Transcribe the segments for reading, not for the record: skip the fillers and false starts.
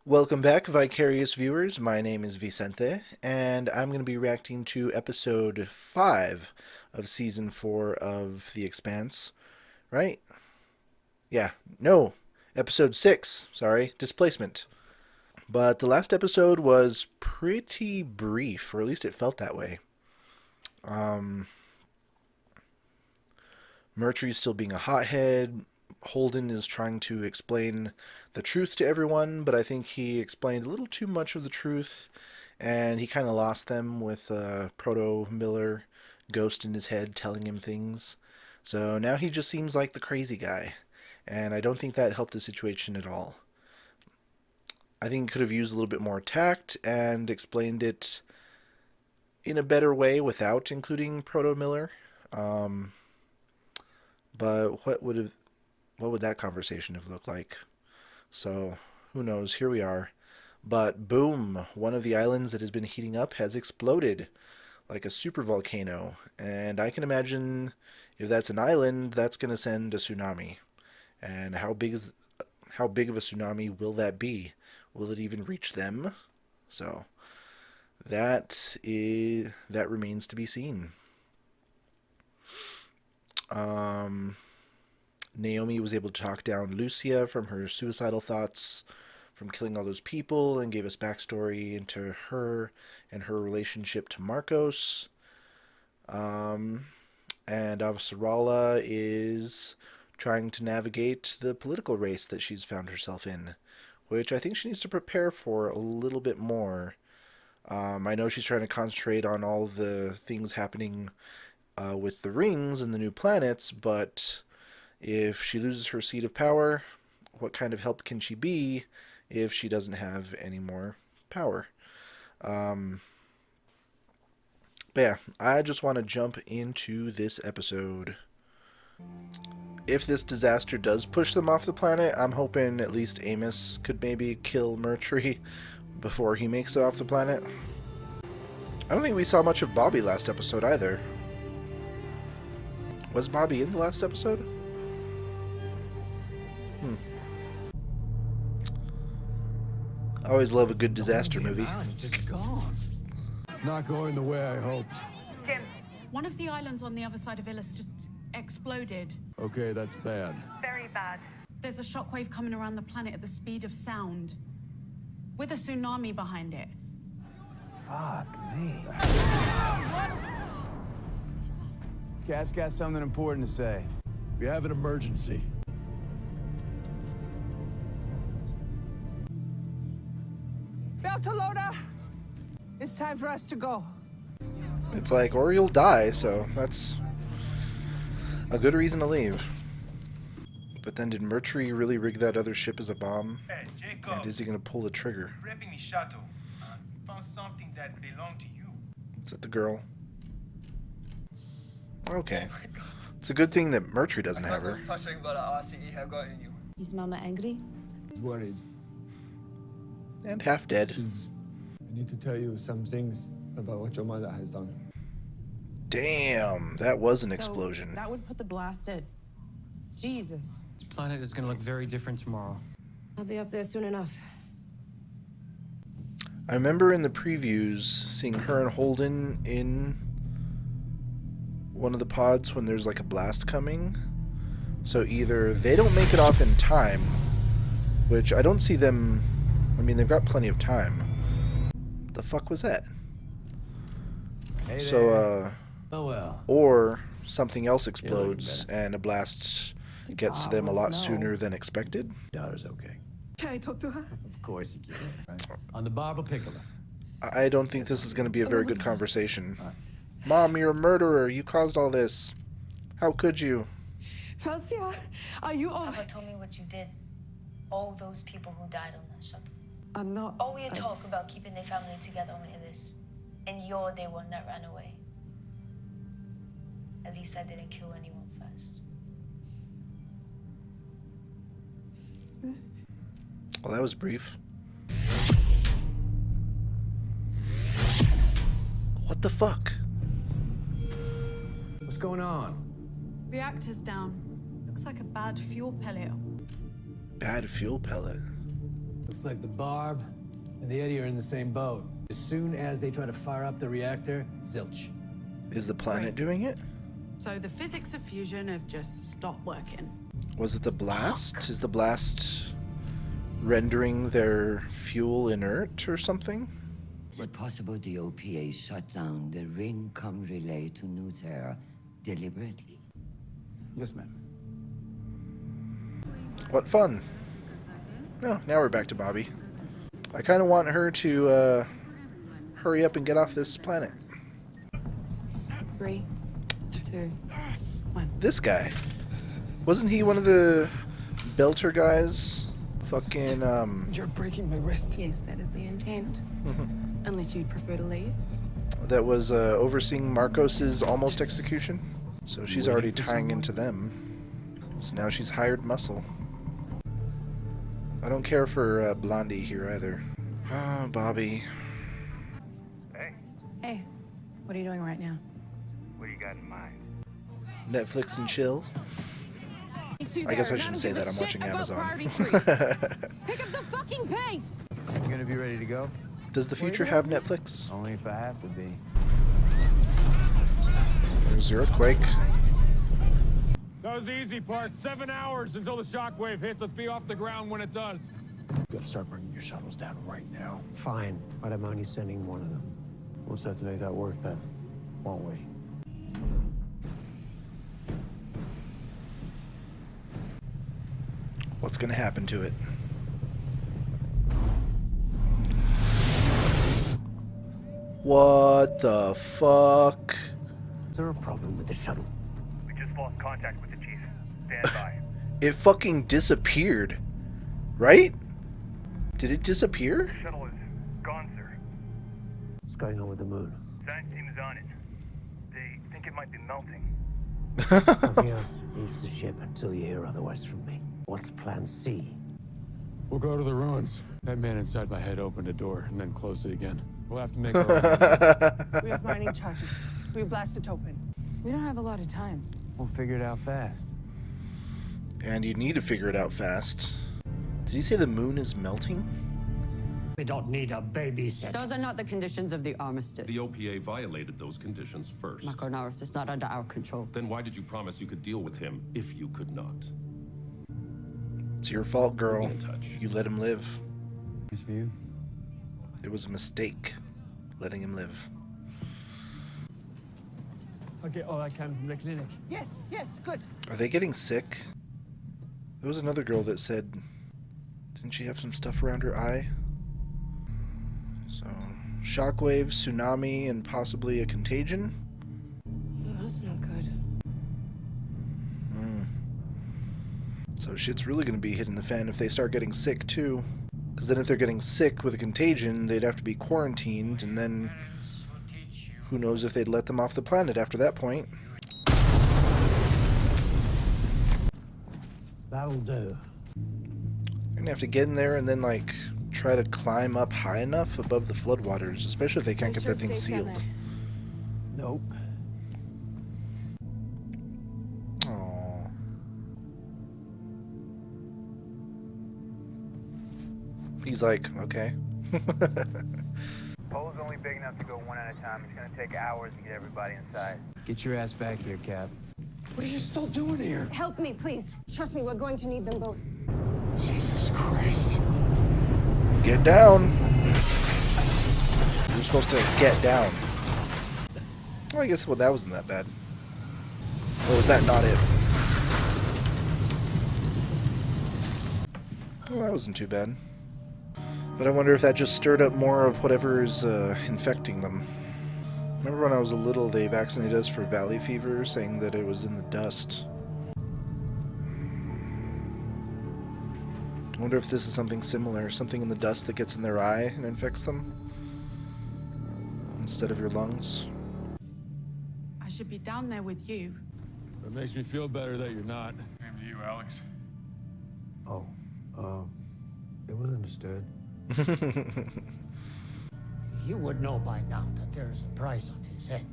Welcome back, Vicarious viewers. My name is Vicente, and I'm going to be reacting to episode 5 of season 4 of The Expanse. Right? Yeah, no, episode 6, sorry, Displacement. But the last episode was pretty brief, or at least it felt that way. Mercury's still being a hothead. Holden is trying to explain the truth to everyone, but I think he explained a little too much of the truth, and he kind of lost them with Proto Miller ghost in his head telling him things. So now he just seems like the crazy guy, and I don't think that helped the situation at all. I think he could have used a little bit more tact and explained it in a better way without including Proto Miller. But what would that conversation have looked like? So, who knows? Here we are. But boom, one of the islands that has been heating up has exploded like a super volcano. And I can imagine if that's an island, that's going to send a tsunami. And how big of a tsunami will that be? Will it even reach them? So, that remains to be seen. Naomi was able to talk down Lucia from her suicidal thoughts from killing all those people and gave us backstory into her and her relationship to Marcos. And Avasarala is trying to navigate the political race that she's found herself in, which I think she needs to prepare for a little bit more. I know she's trying to concentrate on all of the things happening with the rings and the new planets, but if she loses her seat of power, what kind of help can she be if she doesn't have any more power? But yeah, I just want to jump into this episode. If this disaster does push them off the planet, I'm hoping at least Amos could maybe kill Mercury before he makes it off the planet. I don't think we saw much of Bobbie last episode either. Was Bobbie in the last episode? I always love a good disaster movie. Just gone. It's not going the way I hoped. Jim, One of the islands on the other side of Ilus just exploded. Okay, that's bad. very bad. There's a shockwave coming around the planet at the speed of sound, with a tsunami behind it. Fuck me. Cap's got something important to say. We have an emergency. Bertolona, it's time for us to go. It's like, or you'll die, so that's a good reason to leave. But then did Mercury really rig that other ship as a bomb? Hey, Jacob. And is he going to pull the trigger? Prepping the shuttle. We found something that belonged to you. Is it the girl? Okay. It's a good thing that Mercury doesn't have her. Is Mama angry? He's worried. And half dead. I need to tell you some things about what your mother has done. Damn, that was an explosion. That would put the blast in. Jesus. This planet is gonna look very different tomorrow. I'll be up there soon enough. I remember in the previews seeing her and Holden in one of the pods when there's like a blast coming. So either they don't make it off in time, which I don't see them. I mean, they've got plenty of time. What the fuck was that? Hey So, Oh well. or something else explodes and a blast gets to them a lot No. sooner than expected. Daughter's okay. Can I talk to her? Of course you can. Right? On the barber pickler. I don't think this is going to be a very good conversation. Mom, you're a murderer. You caused all this. How could you? Felsia, are you all Papa told me what you did. All those people who died on that shuttle. I'm not. All your talk about keeping their family together on Ilus. And you're the one that ran away. At least I didn't kill anyone first. Well, that was brief. What the fuck? What's going on? Reactor's down. Looks like a bad fuel pellet. Bad fuel pellet. The Looks like the Barb and the Eddie are in the same boat. As soon as they try to fire up the reactor, zilch. Is the planet doing it? So the physics of fusion have just stopped working. Was it the blast? Is the blast rendering their fuel inert or something? Is it possible the OPA shut down the ring-com relay to Nuterra deliberately? Yes, ma'am. What fun. Oh, now we're back to Bobbie. I kind of want her to hurry up and get off this planet. 3, 2, 1. This guy. Wasn't he one of the Belter guys? Fucking, You're breaking my wrist. Yes, that is the intent. Unless you'd prefer to leave. that was overseeing Marcos's almost execution. So she's already tying into them. So now she's hired muscle. I don't care for Blondie here either. Oh, Bobbie. Hey, Hey, what are you doing right now? what do you got in mind? Netflix and chill. I guess I shouldn't say that. I'm watching Amazon. Pick up the fucking pace! You gonna be ready to go? Does the future have Netflix? Only if I have to be. There's the earthquake. That was the easy part. 7 hours until the shockwave hits. Let's be off the ground when it does. You gotta start bringing your shuttles down right now. Fine, but I'm only sending one of them. We'll just have to make that work then, won't we? What's gonna happen to it? What the fuck? Is there a problem with the shuttle? We just lost contact with the chief. Stand by. It fucking disappeared. Right? Did it disappear? The shuttle is gone, sir. What's going on with the moon? Science team is on it. They think it might be melting. Nothing else. Use the ship until you hear otherwise from me. What's plan C? We'll go to the ruins. That man inside my head opened a door and then closed it again. We'll have to make our own. We have mining charges. We blast it open. We don't have a lot of time. We'll figure it out fast. And you need to figure it out fast. Did he say the moon is melting? We don't need a babysitter. Those are not the conditions of the armistice. The OPA violated those conditions first. Maconaris is not under our control. Then why did you promise you could deal with him if you could not? It's your fault, girl. We'll be in touch. You let him live. This view. It was a mistake, letting him live. I'll get all I can from the clinic. Yes, yes, good. Are they getting sick? There was another girl that said, didn't she have some stuff around her eye? So, shockwave, tsunami, and possibly a contagion? That's not good. So shit's really going to be hitting the fan if they start getting sick, too. Because then if they're getting sick with a contagion, they'd have to be quarantined, and then who knows if they'd let them off the planet after that point. That'll do. You're going to have to get in there and then, like, try to climb up high enough above the floodwaters, especially if they can't get that thing sealed. Nope. Aww. He's like, okay. Pole's only big enough to go one at a time. It's gonna take hours to get everybody inside. Get your ass back here, Cap. What are you still doing here? Help me, please. Trust me, we're going to need them both. Jesus Christ. Get down. You're supposed to get down. Well, I guess that wasn't that bad. Or was that not it? Well, that wasn't too bad. But I wonder if that just stirred up more of whatever is infecting them. Remember when I was little, they vaccinated us for valley fever, saying that it was in the dust. I wonder if this is something similar, something in the dust that gets in their eye and infects them, instead of your lungs. I should be down there with you. It makes me feel better that you're not. Same to you, Alex. Oh, it was understood. You would know by now that there's a price on his head.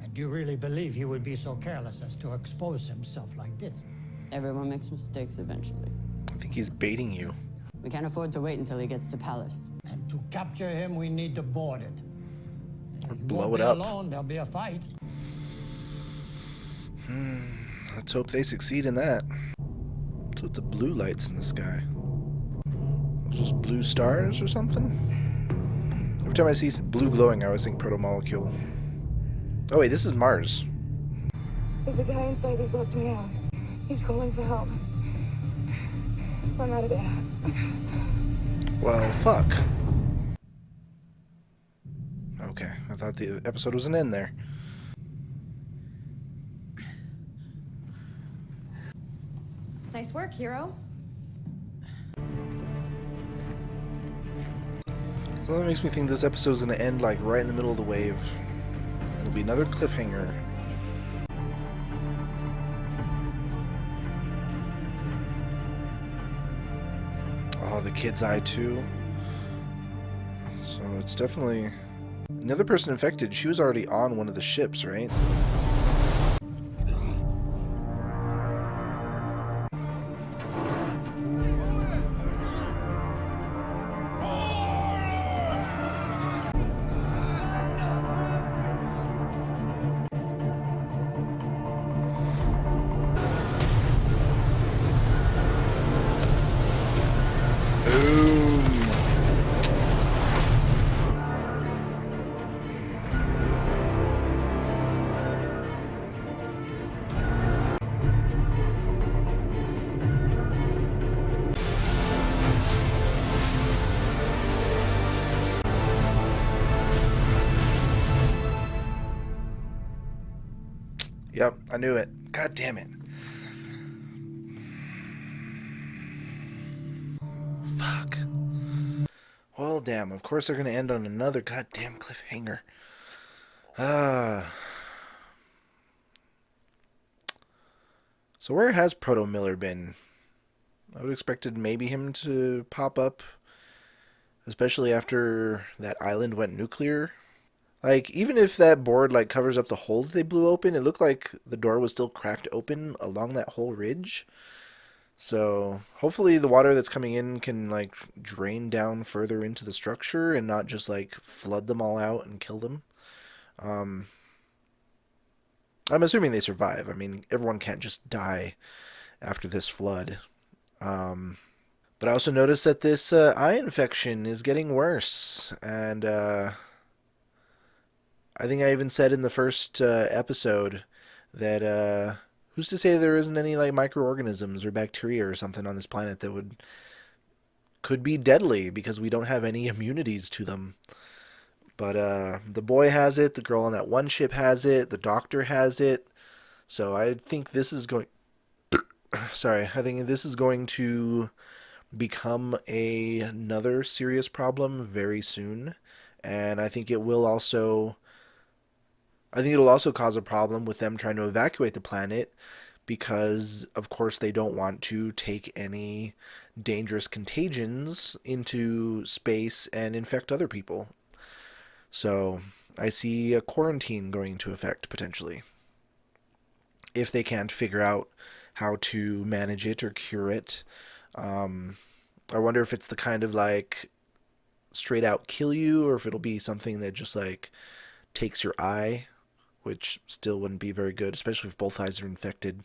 And do you really believe he would be so careless as to expose himself like this? Everyone makes mistakes eventually. I think he's baiting you. We can't afford to wait until he gets to Palace. And to capture him, we need to board it. Or He blow won't it be up. alone. There'll be a fight. Let's hope they succeed in that. What's with the blue lights in the sky? Just blue stars or something? Every time I see blue glowing, I always think proto-molecule. Oh wait, this is Mars. There's a guy inside who's locked me out. He's calling for help. I'm out of air. Well, fuck. Okay, I thought the episode was an end there. Nice work, hero. So that makes me think this episode's gonna end like right in the middle of the wave. It'll be another cliffhanger. Oh, the kid's eye too. So it's definitely... Another person infected, she was already on one of the ships, right? Yep, I knew it. God damn it. Fuck. Well, damn. Of course they're going to end on another goddamn cliffhanger. So where has Proto Miller been? I would have expected maybe him to pop up, especially after that island went nuclear. Like, even if that board, like, covers up the holes they blew open, it looked like the door was still cracked open along that whole ridge. So, hopefully the water that's coming in can, like, drain down further into the structure and not just, like, flood them all out and kill them. I'm assuming they survive. I mean, everyone can't just die after this flood. But I also noticed that this eye infection is getting worse. And, I think I even said in the first episode that who's to say there isn't any like microorganisms or bacteria or something on this planet that could be deadly because we don't have any immunities to them. But the boy has it, the girl on that one ship has it, the doctor has it. So I think this is going I think this is going to become another serious problem very soon. And I think it'll also cause a problem with them trying to evacuate the planet because, of course, they don't want to take any dangerous contagions into space and infect other people. So I see a quarantine going into effect, potentially, if they can't figure out how to manage it or cure it. I wonder if it's the kind of, like, straight out kill you, or if it'll be something that just, like, takes your eye, which still wouldn't be very good, especially if both eyes are infected.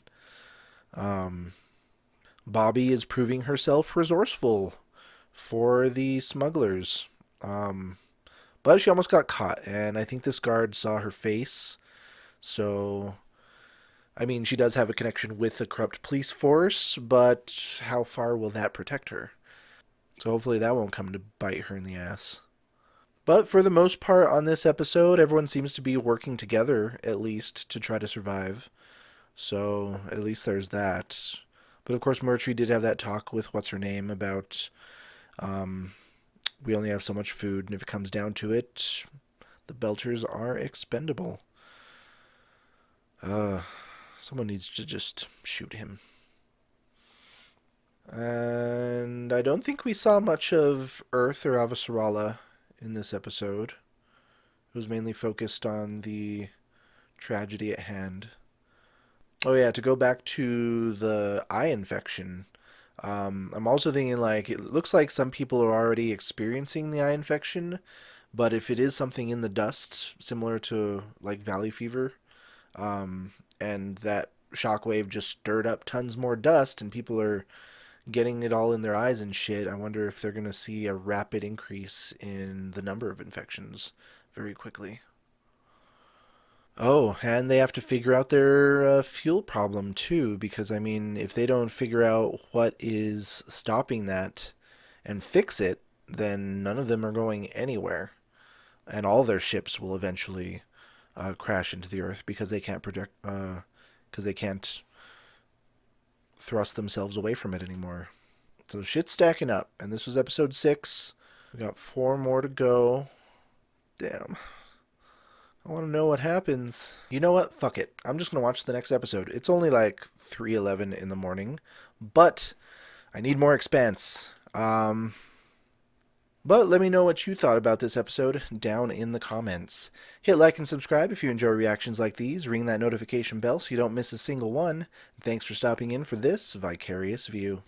Bobbie is proving herself resourceful for the smugglers. But she almost got caught, and I think this guard saw her face. So, I mean, she does have a connection with the corrupt police force, but how far will that protect her? So hopefully that won't come to bite her in the ass. But for the most part on this episode, everyone seems to be working together, at least, to try to survive. So, at least there's that. But of course, Murtry did have that talk with what's-her-name about we only have so much food, and if it comes down to it, the Belters are expendable. Someone needs to just shoot him. And I don't think we saw much of Earth or Avasarala in this episode. It was mainly focused on the tragedy at hand. Oh yeah, to go back to the eye infection, I'm also thinking, like, it looks like some people are already experiencing the eye infection, but if it is something in the dust, similar to, like, valley fever, and that shockwave just stirred up tons more dust and people are getting it all in their eyes and shit, I wonder if they're going to see a rapid increase in the number of infections very quickly. Oh, and they have to figure out their fuel problem too, because I mean, if they don't figure out what is stopping that and fix it, then none of them are going anywhere, and all their ships will eventually crash into the Earth because they can't because they can't thrust themselves away from it anymore. So shit's stacking up, and this was episode 6. We got 4 more to go. Damn. I want to know what happens. You know what? Fuck it. I'm just going to watch the next episode. It's only like 3:11 in the morning, but I need more Expanse. But let me know what you thought about this episode down in the comments. Hit like and subscribe if you enjoy reactions like these. Ring that notification bell so you don't miss a single one. Thanks for stopping in for this Vicarious View.